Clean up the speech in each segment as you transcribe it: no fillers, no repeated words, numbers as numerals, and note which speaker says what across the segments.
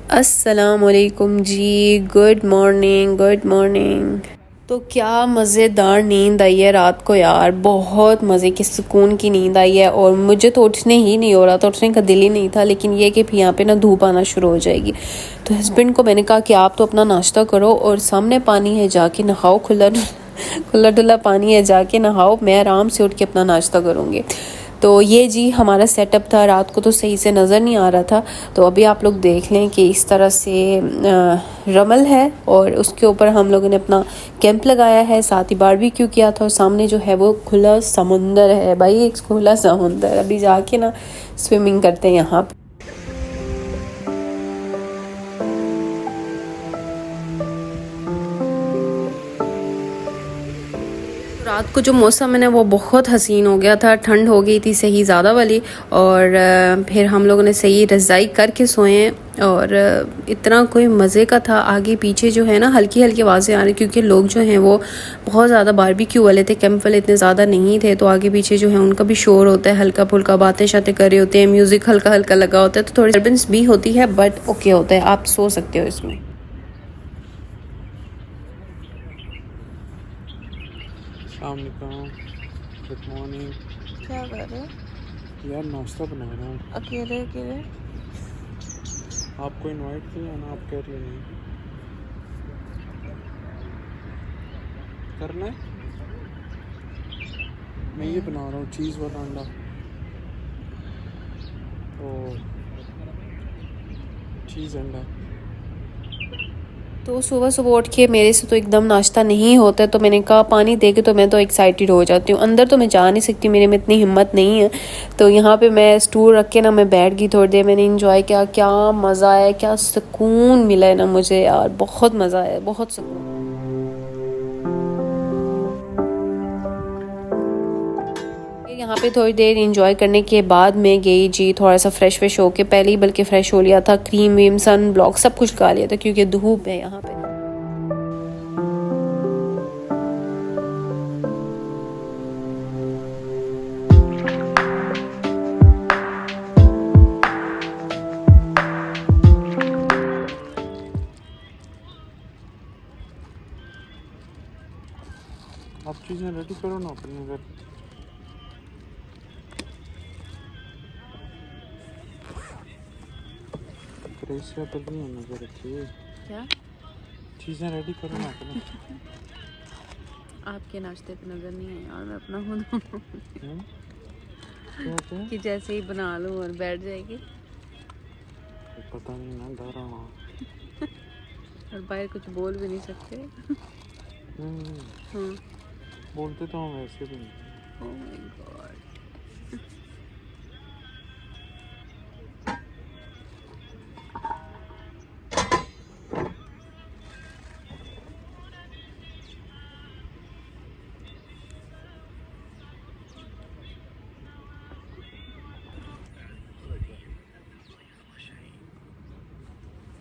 Speaker 1: अस्सलामुअलैकुम जी, good morning. तो क्या मज़ेदार नींद आई है रात को यार, बहुत मज़े की सुकून की नींद आई है। और मुझे तो उठने ही नहीं हो रहा था, उठने का दिल ही नहीं था। लेकिन ये कि यहाँ पे ना धूप आना शुरू हो जाएगी, तो हस्बैंड को मैंने कहा कि आप तो अपना नाश्ता करो और सामने पानी है जाके नहाओ, खुला डुला पानी है जाके नहाओ, मैं आराम से उठ के अपना नाश्ता करूँगी। तो ये जी हमारा सेटअप था। रात को तो सही से नज़र नहीं आ रहा था, तो अभी आप लोग देख लें कि इस तरह से रमल है और उसके ऊपर हम लोगों ने अपना कैंप लगाया है, साथ ही बारबेक्यू किया था। और सामने जो है वो खुला समुंदर है भाई, एक खुला समुंदर। अभी जाके ना स्विमिंग करते हैं यहाँ पे। रात को जो मौसम है ना वो बहुत हसीन हो गया था, ठंड हो गई थी सही ज़्यादा वाली। और फिर हम लोगों ने सही रज़ाई करके सोए हैं। और इतना कोई मज़े का था। आगे पीछे जो है ना हल्की हल्की आवाज़ें आ रही, क्योंकि लोग जो हैं वो बहुत ज़्यादा बारबेक्यू वाले थे, कैंप वाले इतने ज़्यादा नहीं थे। तो आगे पीछे जो है उनका भी शोर होता है, हल्का फुल्का बातें शातें कर रहे होते हैं, म्यूज़िक हल्का हल्का लगा होता है, तो थोड़ी डिस्टर्बेंस भी होती है, बट ओके होता है, आप सो सकते हो इसमें।
Speaker 2: Good morning.
Speaker 1: क्या कर रहे हो?
Speaker 2: यार नाश्ता बना रहा हूँ।
Speaker 1: अकेले अकेले?
Speaker 2: आपको इनवाइट किया ना, आप कह रही नहीं करना है। मैं ये बना रहा हूँ चीज़ वाला अंडा। ओ चीज़ अंडा।
Speaker 1: तो सुबह सुबह उठ के मेरे से तो एकदम नाश्ता नहीं होता है, तो मैंने कहा पानी दे के तो मैं तो एक्साइटेड हो जाती हूँ। अंदर तो मैं जा नहीं सकती, मेरे में इतनी हिम्मत नहीं है। तो यहाँ पे मैं स्टूल रख के ना मैं बैठ गई थोड़ी देर, मैंने इंजॉय किया। क्या मज़ा आया, क्या सुकून मिला है ना मुझे यार, बहुत मज़ा आया, बहुत सुकून। यहाँ पे थोड़ी देर इंजॉय करने के बाद मैं गई जी थोड़ा सा फ्रेश होके, पहले ही बल्कि फ्रेश हो लिया था, क्रीम वीम सन ब्लॉक सब कुछ लगा लिया था, क्योंकि धूप है यहाँ पे।
Speaker 2: आप चीज़ें रेडी करो ना अपने घर। क्रेसिया तो नहीं होना नजर रखिए।
Speaker 1: क्या
Speaker 2: चीज़ें रेडी करो ना अपने।
Speaker 1: आपके नाश्ते पे नज़र नहीं है यार, मैं अपना खुद
Speaker 2: क्या
Speaker 1: कि जैसे ही बना लूँ और बैठ जाएगी।
Speaker 2: पता नहीं ना, डरा हूँ।
Speaker 1: और बाहर कुछ बोल भी नहीं सकते। हाँ।
Speaker 2: बोलते तो हम वैसे भी नहीं।
Speaker 1: Oh my God.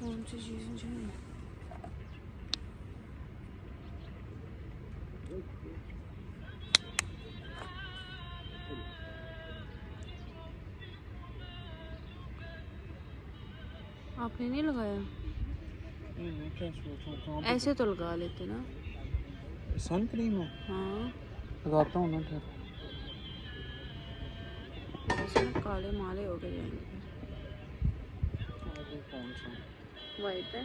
Speaker 1: कौन सी चीज़ें चाहिए? आपने नहीं लगाया?
Speaker 2: मैं क्या सोच रहा था,
Speaker 1: ऐसे तो लगा लेते ना।
Speaker 2: सन क्रीम है।
Speaker 1: हाँ,
Speaker 2: लगाता हूँ ना फिर।
Speaker 1: ऐसे ना काले माले हो गए जाएंगे।
Speaker 2: कौन सा
Speaker 1: वाइट है।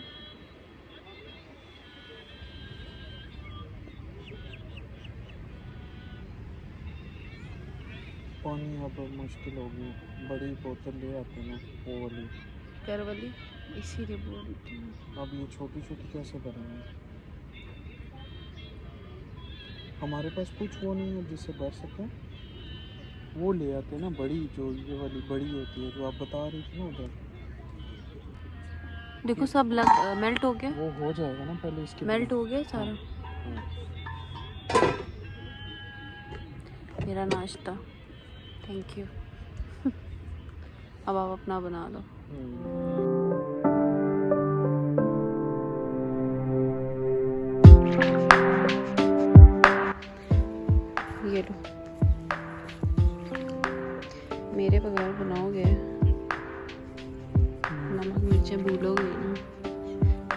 Speaker 2: पानी अब मुश्किल होगी, बड़ी बोतल ले आते ना वो वाली।
Speaker 1: कर वाली इसीलिए बोल रही हूँ।
Speaker 2: अब ये छोटी छोटी कैसे करेंगे? हमारे पास कुछ वो नहीं है जिससे भर सकें। वो ले आते ना बड़ी, जो ये वाली बड़ी होती है जो आप बता रही थी ना उधर।
Speaker 1: देखो सब मेल्ट हो गया।
Speaker 2: वो हो जाएगा ना पहले इसके
Speaker 1: मेल्ट हो गया सारा।
Speaker 2: हाँ।
Speaker 1: मेरा नाश्ता, थैंक यू। अब आप अपना बना लो। ये लो, मेरे बगैर बनाओगे, नमक मिर्चें भूलोगे ना।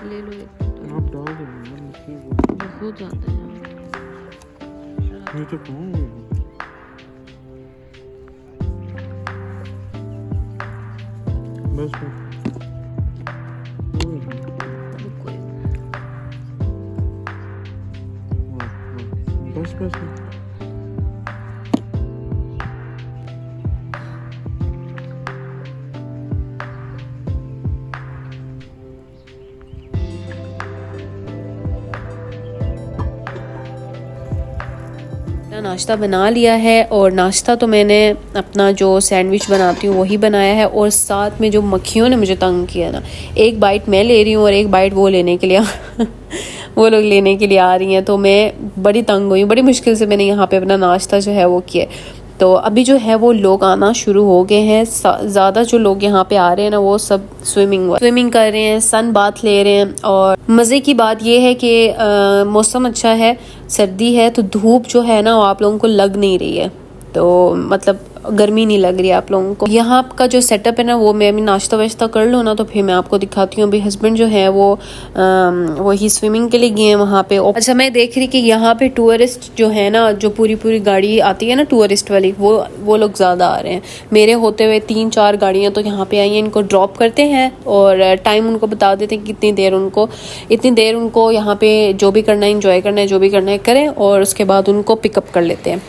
Speaker 1: ले लो एक
Speaker 2: आप डाल दो यार, मुझे वो
Speaker 1: जो हो जाता है।
Speaker 2: ये तो कहूँ बस बस बस बस।
Speaker 1: नाश्ता बना लिया है और नाश्ता तो मैंने अपना जो सैंडविच बनाती हूँ वही बनाया है, और साथ में जो मक्खियों ने मुझे तंग किया ना, एक बाइट मैं ले रही हूँ और एक बाइट वो लेने के लिए वो लोग लेने के लिए आ रही हैं, तो मैं बड़ी तंग हुई, बड़ी मुश्किल से मैंने यहाँ पे अपना नाश्ता जो है वो किया। तो अभी जो है वो लोग आना शुरू हो गए हैं, ज़्यादा जो लोग यहाँ पे आ रहे हैं ना वो सब स्विमिंग कर रहे हैं, सन बाथ ले रहे हैं। और मज़े की बात ये है कि मौसम अच्छा है, सर्दी है, तो धूप जो है ना वो आप लोगों को लग नहीं रही है, तो मतलब गर्मी नहीं लग रही है आप लोगों को। यहाँ का जो सेटअप है ना वो मैं अभी नाश्ता वाश्ता कर लूँ ना तो फिर मैं आपको दिखाती हूँ। अभी हस्बैंड जो है वो वही स्विमिंग के लिए गए हैं वहाँ पे। अच्छा, मैं देख रही कि यहाँ पे टूरिस्ट जो है ना, जो पूरी गाड़ी आती है ना टूरिस्ट वाली, वो लोग ज़्यादा आ रहे हैं। मेरे होते हुए 3-4 गाड़ियाँ तो यहाँ पे आई हैं, इनको ड्रॉप करते हैं और टाइम उनको बता देते हैं कि इतनी देर उनको यहाँ पे जो भी करना है, इंजॉय करना है, जो भी करना है करें, और उसके बाद उनको पिकअप कर लेते हैं।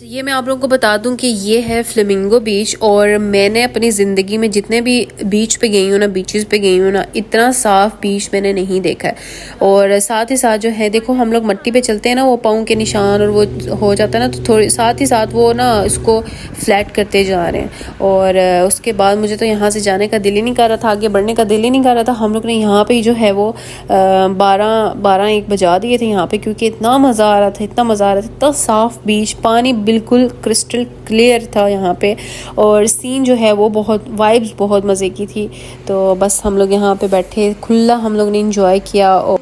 Speaker 1: ये मैं आप लोगों को बता दूं कि ये है फ्लेमिंगो बीच, और मैंने अपनी ज़िंदगी में जितने भी बीच पे गई हूँ ना, बीचेस पे गई हूँ ना, इतना साफ़ बीच मैंने नहीं देखा है। और साथ ही साथ जो है देखो, हम लोग मट्टी पे चलते हैं ना, वो पाँव के निशान और वो हो जाता है ना, तो थोड़ी साथ ही साथ वो ना उसको फ्लैट करते जा रहे हैं। और उसके बाद मुझे तो यहाँ से जाने का दिल ही नहीं कर रहा था, आगे बढ़ने का दिल ही नहीं कर रहा था। हम लोग ने यहाँ पर जो है वो 12-1 बजा दिए थे यहाँ पर, क्योंकि इतना मज़ा आ रहा था, इतना साफ़ बीच, पानी बिल्कुल क्रिस्टल क्लियर था यहाँ पे, और सीन जो है वो वाइब्स बहुत मज़े की थी। तो बस हम लोग यहाँ पे बैठे खुला हम लोग ने एंजॉय किया। और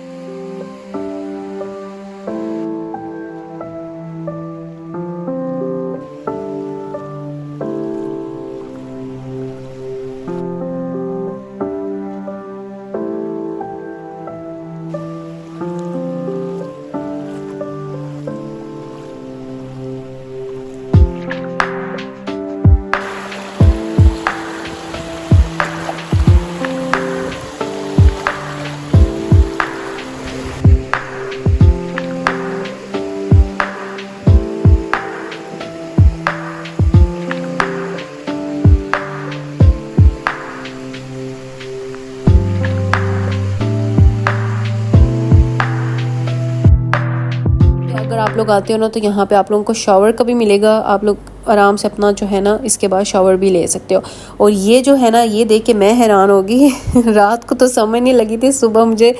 Speaker 1: अगर आप लोग आते हो ना तो यहाँ पे आप लोगों को शावर का भी मिलेगा, आप लोग आराम से अपना जो है ना इसके बाद शावर भी ले सकते हो। और ये जो है ना, ये देख के मैं हैरान होगी रात को तो समझ नहीं लगी थी, सुबह मुझे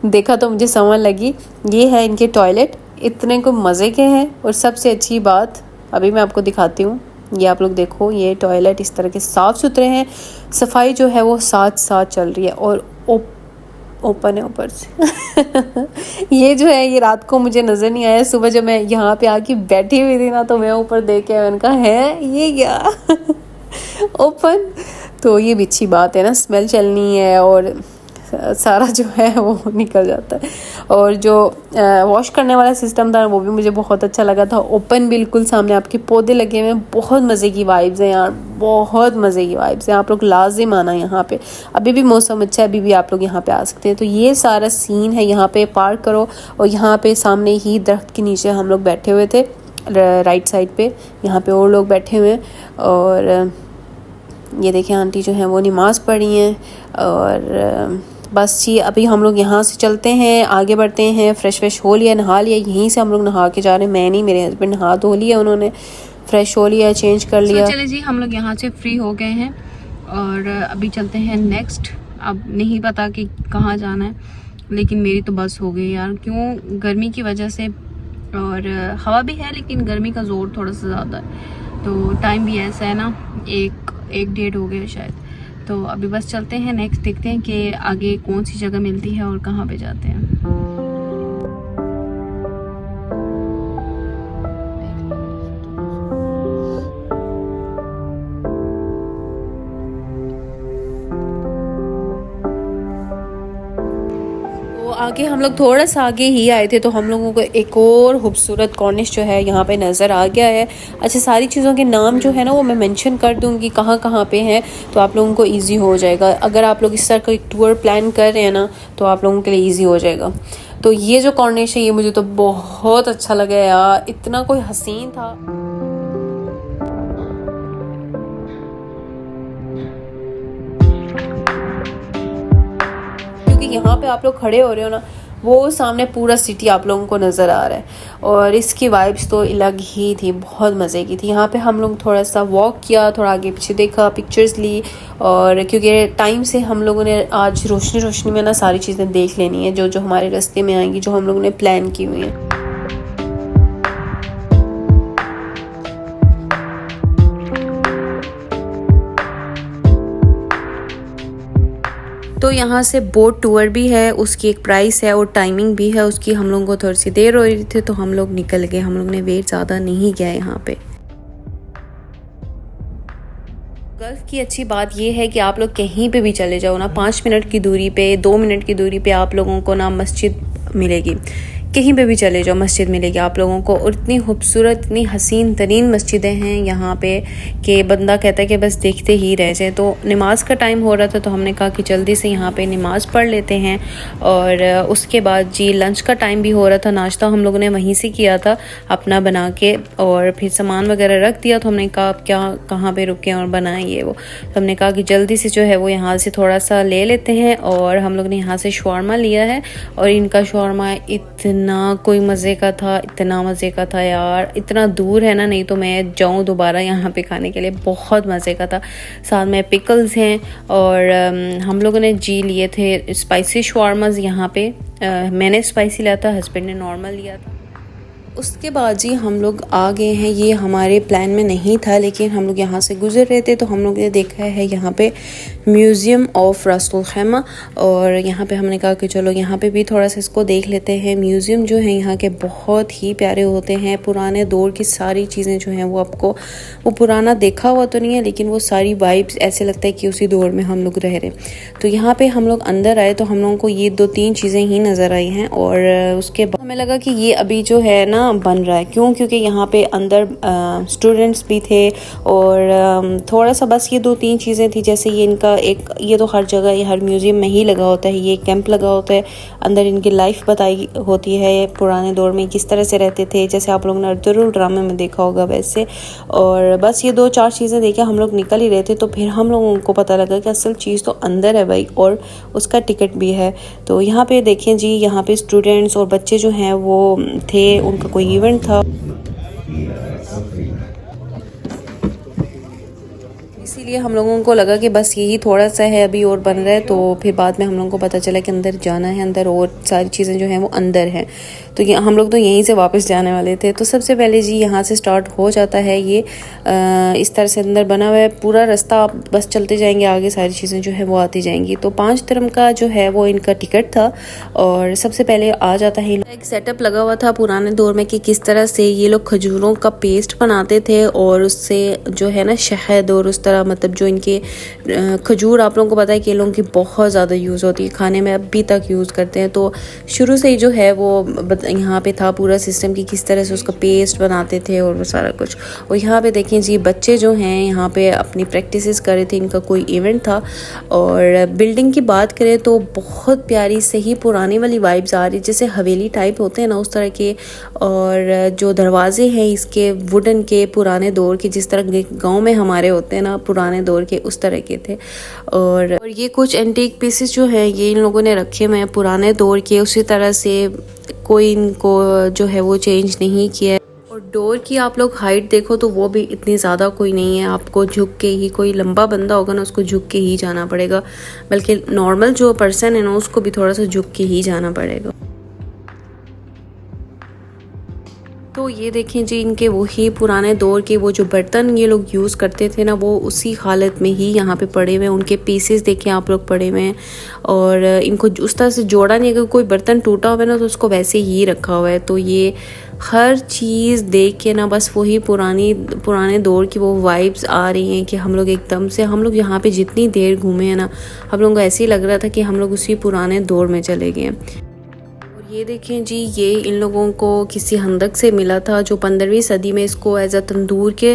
Speaker 1: देखा तो मुझे समझ लगी। ये है इनके टॉयलेट, इतने को मज़े के हैं। और सबसे अच्छी बात अभी मैं आपको दिखाती हूँ, ये आप लोग देखो, ये टॉयलेट इस तरह के साफ़ सुथरे हैं, सफाई जो है वो साथ साथ चल रही है, और ओपन है ऊपर से ये जो है ये रात को मुझे नज़र नहीं आया, सुबह जब मैं यहाँ पे आके बैठी हुई थी ना तो मैं ऊपर देख के मैंने कहा है ये क्या ओपन। तो ये भी अच्छी बात है ना, स्मेल चलनी है और सारा जो है वो निकल जाता है। और जो वॉश करने वाला सिस्टम था वो भी मुझे बहुत अच्छा लगा था, ओपन बिल्कुल सामने आपके पौधे लगे हुए हैं, बहुत मज़े की वाइब्स हैं यार, बहुत मज़े की वाइब्स हैं। आप लोग लाजिम आना यहाँ पे, अभी भी मौसम अच्छा है, अभी भी आप लोग यहाँ पे आ सकते हैं। तो ये सारा सीन है, यहाँ पे पार्क करो और यहाँ पे सामने ही दरख्त के नीचे हम लोग बैठे हुए थे राइट साइड पे, यहाँ पे और लोग बैठे हुए हैं। और ये देखें आंटी जो हैं वो नमाज़ पढ़ी हैं। और बस जी अभी हम लोग यहाँ से चलते हैं, आगे बढ़ते हैं। फ्रेश हो लिया, नहा लिया, यहीं से हम लोग नहा के जा रहे हैं। मैं नहीं, मेरे हस्बैंड नहा धो लिया, उन्होंने फ्रेश हो लिया, चेंज कर लिया। चले जी, हम लोग यहाँ से फ्री हो गए हैं और अभी चलते हैं नेक्स्ट। अब नहीं पता कि कहाँ जाना है, लेकिन मेरी तो बस हो गई यार, क्यों, गर्मी की वजह से। और हवा भी है लेकिन गर्मी का ज़ोर थोड़ा सा ज़्यादा है। तो टाइम भी ऐसा है ना, 1-1:30 हो गया शायद। तो अभी बस चलते हैं नेक्स्ट, देखते हैं कि आगे कौन सी जगह मिलती है और कहाँ पे जाते हैं। आगे हम लोग थोड़ा सा आगे ही आए थे तो हम लोगों को एक और खूबसूरत कॉर्निश जो है यहाँ पे नज़र आ गया है। अच्छा, सारी चीज़ों के नाम जो है ना वो मैं मेंशन कर दूँगी कहाँ कहाँ पे हैं, तो आप लोगों को इजी हो जाएगा। अगर आप लोग इस तरह का एक टूर प्लान कर रहे हैं ना तो आप लोगों के लिए इजी हो जाएगा। तो ये जो कॉर्निश है ये मुझे तो बहुत अच्छा लगा यार, इतना कोई हसीन था। यहाँ पे आप लोग खड़े हो रहे हो ना, वो सामने पूरा सिटी आप लोगों को नज़र आ रहा है और इसकी वाइब्स तो अलग ही थी, बहुत मज़े की थी। यहाँ पे हम लोग थोड़ा सा वॉक किया, थोड़ा आगे पीछे देखा, पिक्चर्स ली, और क्योंकि टाइम से हम लोगों ने आज रोशनी रोशनी में ना सारी चीज़ें देख लेनी है जो जो हमारे रास्ते में आएंगी, जो हम लोगों ने प्लान की हुई हैं। तो यहाँ से बोट टूर भी है, उसकी एक प्राइस है और टाइमिंग भी है उसकी। हम लोगों को थोड़ी सी देर हो रही थी तो हम लोग निकल गए, हम लोग ने वेट ज़्यादा नहीं किया यहाँ पे। गल्फ़ की अच्छी बात यह है कि आप लोग कहीं पे भी चले जाओ ना, 5 मिनट की दूरी पे, 2 मिनट की दूरी पे आप लोगों को ना मस्जिद मिलेगी। कहीं पे भी चले जाओ मस्जिद मिलेगी आप लोगों को, और इतनी खूबसूरत, इतनी हसीन तरीन मस्जिदें हैं यहाँ पे कि बंदा कहता है कि बस देखते ही रह जाए। तो नमाज का टाइम हो रहा था तो हमने कहा कि जल्दी से यहाँ पे नमाज पढ़ लेते हैं, और उसके बाद जी लंच का टाइम भी हो रहा था। नाश्ता हम लोगों ने वहीं से किया था अपना बना के, और फिर सामान वगैरह रख दिया। तो हमने कहा क्या कहाँ पर रुकें और बनाएं ये वो, तो हमने कहा कि जल्दी से जो है वो यहाँ से थोड़ा सा ले लेते हैं। और हम लोग ने यहाँ से शवारमा लिया है, और इनका शवारमा इतना कोई मज़े का था, इतना मज़े का था यार। इतना दूर है ना, नहीं तो मैं जाऊँ दोबारा यहाँ पे खाने के लिए, बहुत मज़े का था। साथ में पिकल्स हैं, और हम लोगों ने जी लिए थे स्पाइसी शवारमास यहाँ पे। मैंने स्पाइसी लिया था, हस्बैंड ने नॉर्मल लिया था। उसके बाद जी हम लोग आ गए हैं, ये हमारे प्लान में नहीं था लेकिन हम लोग यहाँ से गुजर रहे थे तो हम लोग ने देखा है यहाँ पे म्यूज़ियम ऑफ रसूल खैमा, और यहाँ पे हमने कहा कि चलो यहाँ पे भी थोड़ा सा इसको देख लेते हैं। म्यूज़ियम जो है यहाँ के बहुत ही प्यारे होते हैं, पुराने दौर की सारी चीज़ें जो हैं वो आपको, वो पुराना देखा हुआ तो नहीं है लेकिन वो सारी वाइब्स ऐसे लगता है कि उसी दौर में हम लोग रह रहे। तो यहाँ पर हम लोग अंदर आए तो हम लोगों को ये 2-3 चीज़ें ही नज़र आई हैं, और उसके बाद हमें लगा कि ये अभी जो है ना बन रहा है। क्यों? क्योंकि यहाँ पे अंदर स्टूडेंट्स भी थे, और थोड़ा सा बस ये 2-3 चीज़ें थी। जैसे ये इनका एक, ये तो हर जगह, ये हर म्यूज़ियम में ही लगा होता है, ये कैंप लगा होता है, अंदर इनकी लाइफ बताई होती है, पुराने दौर में किस तरह से रहते थे, जैसे आप लोगों ने अर्तुगरुल ड्रामे में देखा होगा वैसे। और बस ये 2-4 चीज़ें देखे हम लोग निकल ही रहे थे, तो फिर हम लोगों को पता लगा कि असल चीज़ तो अंदर है भाई, और उसका टिकट भी है। तो यहाँ पे देखें जी, यहाँ पे स्टूडेंट्स और बच्चे जो हैं वो थे, उनका कोई इवेंट था, इसीलिए हम लोगों को लगा कि बस यही थोड़ा सा है अभी और बन रहा है। तो फिर बाद में हम लोगों को पता चला कि अंदर जाना है, अंदर और सारी चीज़ें जो हैं वो अंदर हैं। तो ये हम लोग तो यहीं से वापस जाने वाले थे। तो सबसे पहले जी यहाँ से स्टार्ट हो जाता है ये, इस तरह से अंदर बना हुआ है पूरा रास्ता, आप बस चलते जाएंगे आगे, सारी चीज़ें जो है वो आती जाएंगी। तो 5 दिरहम का जो है वो इनका टिकट था, और सबसे पहले आ जाता है एक सेटअप लगा हुआ था पुराने दौर में कि किस तरह से ये लोग खजूरों का पेस्ट बनाते थे, और उससे जो है ना शहद और उस तरह, मतलब जो इनके खजूर, आप लोगों को पता है कि ये लोगों की बहुत ज़्यादा यूज़ होती है, खाने में अभी तक यूज़ करते हैं। तो शुरू से ही जो है वो यहाँ पे था पूरा सिस्टम कि किस तरह से उसका पेस्ट बनाते थे और वो सारा कुछ। और यहाँ पे देखें जी, बच्चे जो हैं यहाँ पे अपनी प्रैक्टिसेस कर रहे थे, इनका कोई इवेंट था। और बिल्डिंग की बात करें तो बहुत प्यारी सही पुरानी वाली वाइब्स आ रही, जैसे हवेली टाइप होते हैं ना उस तरह के। और जो दरवाजे हैं इसके वुडन के, पुराने दौर के, जिस तरह गाँव में हमारे होते हैं ना पुराने दौर के, उस तरह के थे। और ये कुछ एंटीक पीसेस जो हैं ये इन लोगों ने रखे हुए हैं पुराने दौर के, उसी तरह से कोई इनको जो है वो चेंज नहीं किया है। और डोर की आप लोग हाइट देखो तो वो भी इतनी ज़्यादा कोई नहीं है, आपको झुक के ही, कोई लंबा बंदा होगा ना उसको झुक के ही जाना पड़ेगा, बल्कि नॉर्मल जो पर्सन है ना उसको भी थोड़ा सा झुक के ही जाना पड़ेगा। तो ये देखें जी, इनके वही पुराने दौर के वो जो बर्तन ये लोग यूज़ करते थे ना, वो उसी हालत में ही यहाँ पे पड़े हुए हैं। उनके पीसेस देखें आप लोग पड़े हुए हैं, और इनको उस तरह से जोड़ा नहीं है कि कोई बर्तन टूटा हुआ है ना तो उसको वैसे ही रखा हुआ है। तो ये हर चीज़ देख के ना बस वही पुराने दौर की वो वाइब्स आ रही हैं कि हम लोग एकदम से, हम लोग यहाँ पे जितनी देर घूमे हैं ना, हम लोगों को ऐसे ही लग रहा था कि हम लोग उसी पुराने दौर में चले गए हैं। ये देखें जी, ये इन लोगों को किसी हंदक से मिला था जो 15वीं सदी में इसको एज अ तंदूर के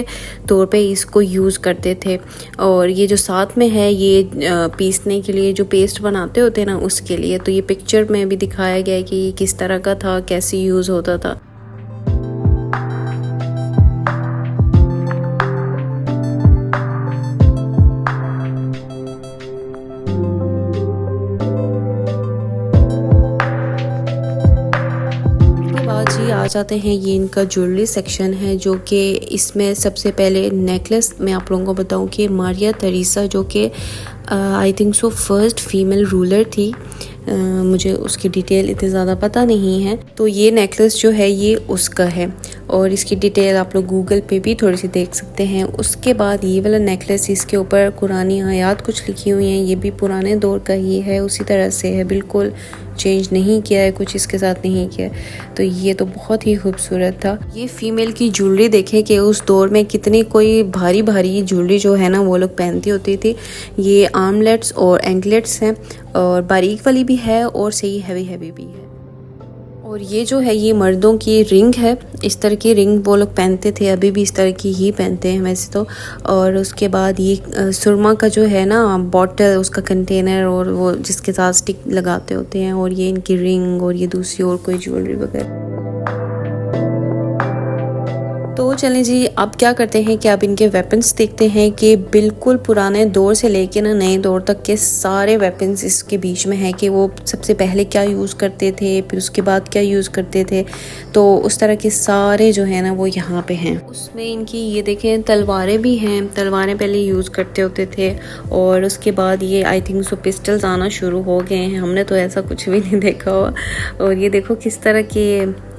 Speaker 1: तौर पे इसको यूज़ करते थे। और ये जो साथ में है ये पीसने के लिए जो पेस्ट बनाते होते हैं ना, उसके लिए। तो ये पिक्चर में भी दिखाया गया है कि ये किस तरह का था, कैसे यूज़ होता था। जी आ जाते हैं, ये इनका ज्वेलरी सेक्शन है, जो कि इसमें सबसे पहले नेकलेस मैं आप लोगों को बताऊं कि मारिया थेरेसा, जो कि I think so first female ruler थी, मुझे उसकी डिटेल इतनी ज़्यादा पता नहीं है। तो ये नेकलेस जो है ये उसका है और इसकी डिटेल आप लोग गूगल पे भी थोड़ी सी देख सकते हैं। उसके बाद ये वाला नेकलेस, इसके ऊपर कुरानी आयात कुछ लिखी हुई हैं, ये भी पुराने दौर का ही है, उसी तरह से है, बिल्कुल चेंज नहीं किया है, कुछ इसके साथ नहीं किया। तो ये तो बहुत ही खूबसूरत था। ये फीमेल की ज्वेलरी देखें कि उस दौर में कितनी कोई भारी भारी ज्वेलरी जो है ना वो लोग पहनती होती थी। ये आर्मलेट्स और एंकलेट्स हैं और बारीक वाली भी है और सही हैवी हैवी भी है। और ये जो है ये मर्दों की रिंग है, इस तरह की रिंग वो लोग पहनते थे, अभी भी इस तरह की ही पहनते हैं वैसे तो। और उसके बाद ये सुरमा का जो है ना बॉटल, उसका कंटेनर और वो जिसके साथ स्टिक लगाते होते हैं, और ये इनकी रिंग और ये दूसरी और कोई ज्वेलरी वगैरह। तो चलें जी, अब क्या करते हैं कि अब इनके वेपन्स देखते हैं कि बिल्कुल पुराने दौर से लेके ना नए दौर तक के सारे वेपन्स इसके बीच में है कि वो सबसे पहले क्या यूज़ करते थे, फिर उसके बाद क्या यूज़ करते थे। तो उस तरह के सारे जो है ना वो यहाँ पे हैं। उसमें इनकी ये देखें तलवारें भी हैं, तलवारें पहले यूज़ करते होते थे और उसके बाद ये आई थिंक सो पिस्टल्स आना शुरू हो गए हैं, हमने तो ऐसा कुछ भी नहीं देखा हुआ। और ये देखो किस तरह के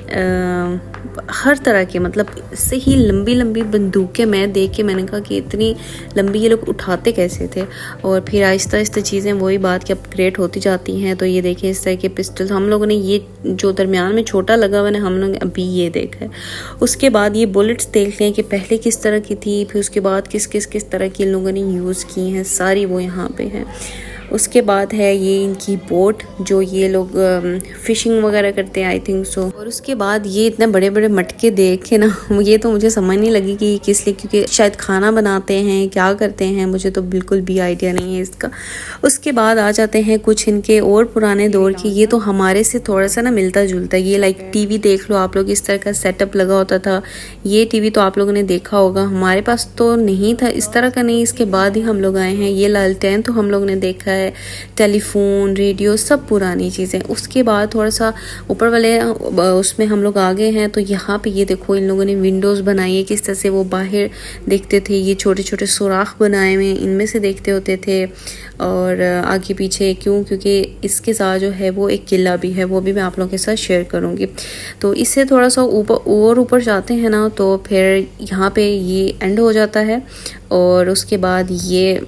Speaker 1: हर तरह के, मतलब इससे ही लंबी लंबी बंदूकें मैं देख के मैंने कहा कि इतनी लंबी ये लोग उठाते कैसे थे। और फिर आहिस्ता आहिस्ता चीज़ें वही बात कि अपग्रेड होती जाती हैं। तो ये देखिए इस तरह के पिस्टल हम लोगों ने, ये जो दरमियान में छोटा लगा हुआ है हम लोग अभी ये देखा है। उसके बाद ये बुलेट्स देखते हैं कि पहले किस तरह की थी, फिर उसके बाद किस तरह की इन लोगों ने यूज़ की हैं, सारी वो यहाँ पे हैं। उसके बाद है ये इनकी बोट, जो ये लोग फिशिंग वगैरह करते हैं आई थिंक सो। और उसके बाद ये इतने बड़े बड़े मटके देख के ना ये तो मुझे समझ नहीं लगी कि किस लिए, क्योंकि शायद खाना बनाते हैं, क्या करते हैं, मुझे तो बिल्कुल भी आइडिया नहीं है इसका। उसके बाद आ जाते हैं कुछ इनके और पुराने दौर की, ये तो हमारे से थोड़ा सा ना मिलता जुलता है। ये लाइक टीवी देख लो आप लोग, इस तरह का सेटअप लगा होता था। ये टीवी तो आप लोगों ने देखा होगा, हमारे पास तो नहीं था इस तरह का, नहीं, इसके बाद ही हम लोग आए हैं। ये लालटेन तो हम लोग ने देखा है, टेलीफोन, रेडियो, सब पुरानी चीज़ें। उसके बाद थोड़ा सा ऊपर वाले उसमें हम लोग आ गए हैं। तो यहाँ पे ये देखो इन लोगों ने विंडोज़ बनाई है, किस तरह से वो बाहर देखते थे। ये छोटे छोटे सुराख बनाए हुए, इनमें से देखते होते थे। और आगे पीछे क्योंकि इसके साथ जो है वो एक किला भी है, वो भी मैं आप लोगों के साथ शेयर करूँगी। तो इससे थोड़ा सा ऊपर जाते हैं ना, तो फिर यहाँ पे ये एंड हो जाता है। और उसके बाद ये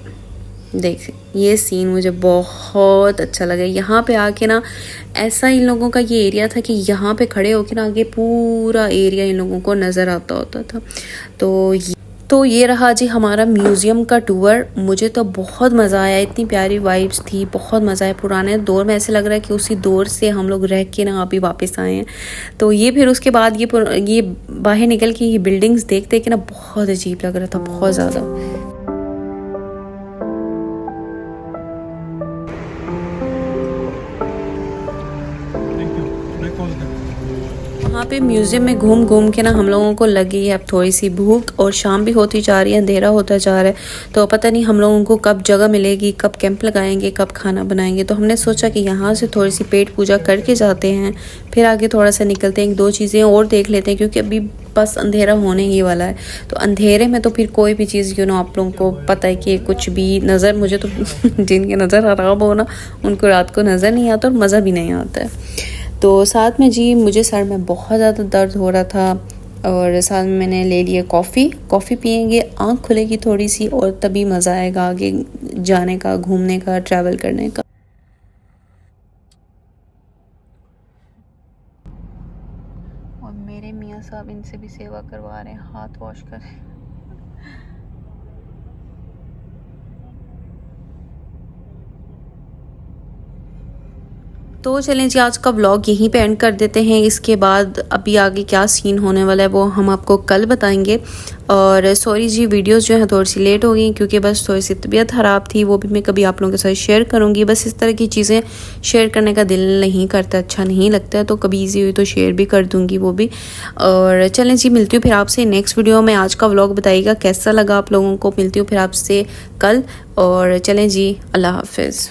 Speaker 1: देख, ये सीन मुझे बहुत अच्छा लगा। यहाँ पे आके ना ऐसा इन लोगों का ये एरिया था कि यहाँ पे खड़े होके ना आगे पूरा एरिया इन लोगों को नज़र आता होता था। तो ये रहा जी हमारा म्यूज़ियम का टूर। मुझे तो बहुत मज़ा आया, इतनी प्यारी वाइब्स थी, बहुत मज़ा आया। पुराने दौर में ऐसे लग रहा है कि उसी दौर से हम लोग रह के ना अभी वापस आए हैं। तो ये फिर उसके बाद ये बाहर निकल के ये बिल्डिंग्स देखते कि ना बहुत अजीब लग रहा था, बहुत ज़्यादा। वहाँ पे म्यूज़ियम में घूम घूम के ना हम लोगों को लगी है अब थोड़ी सी भूख, और शाम भी होती जा रही है, अंधेरा होता जा रहा है। तो पता नहीं हम लोगों को कब जगह मिलेगी, कब कैंप लगाएंगे, कब खाना बनाएंगे। तो हमने सोचा कि यहाँ से थोड़ी सी पेट पूजा करके जाते हैं, फिर आगे थोड़ा सा निकलते हैं, 1-2 चीज़ें और देख लेते हैं, क्योंकि अभी बस अंधेरा होने ही वाला है। तो अंधेरे में तो फिर कोई भी चीज़ आप लोगों को पता है कि कुछ भी नज़र, मुझे तो जिनके नज़र ख़राब हो ना उनको रात को नज़र नहीं आता और मज़ा भी नहीं आता है। तो साथ में जी मुझे सर में बहुत ज़्यादा दर्द हो रहा था, और साथ में मैंने ले लिया कॉफ़ी पियेंगे, आँख खुलेगी थोड़ी सी, और तभी मज़ा आएगा आगे जाने का, घूमने का, ट्रैवल करने का। और मेरे मियाँ साहब इनसे भी सेवा करवा रहे हैं, हाथ वॉश कर रहे हैं। तो चलें जी, आज का व्लॉग यहीं पे एंड कर देते हैं। इसके बाद अभी आगे क्या सीन होने वाला है वो हम आपको कल बताएंगे। और सॉरी जी, वीडियोस जो है थोड़ी सी लेट हो गई क्योंकि बस थोड़ी सी तबीयत ख़राब थी, वो भी मैं कभी आप लोगों के साथ शेयर करूँगी। बस इस तरह की चीज़ें शेयर करने का दिल नहीं करता, अच्छा नहीं लगता है, तो कभी ईजी हुई तो शेयर भी कर दूँगी वो भी। और चलें जी, मिलती हूँ फिर आपसे नेक्स्ट वीडियो में। आज का व्लॉग बताइएगा कैसा लगा आप लोगों को। मिलती हूँ फिर आपसे कल। और चलें जी, अल्लाह हाफिज़।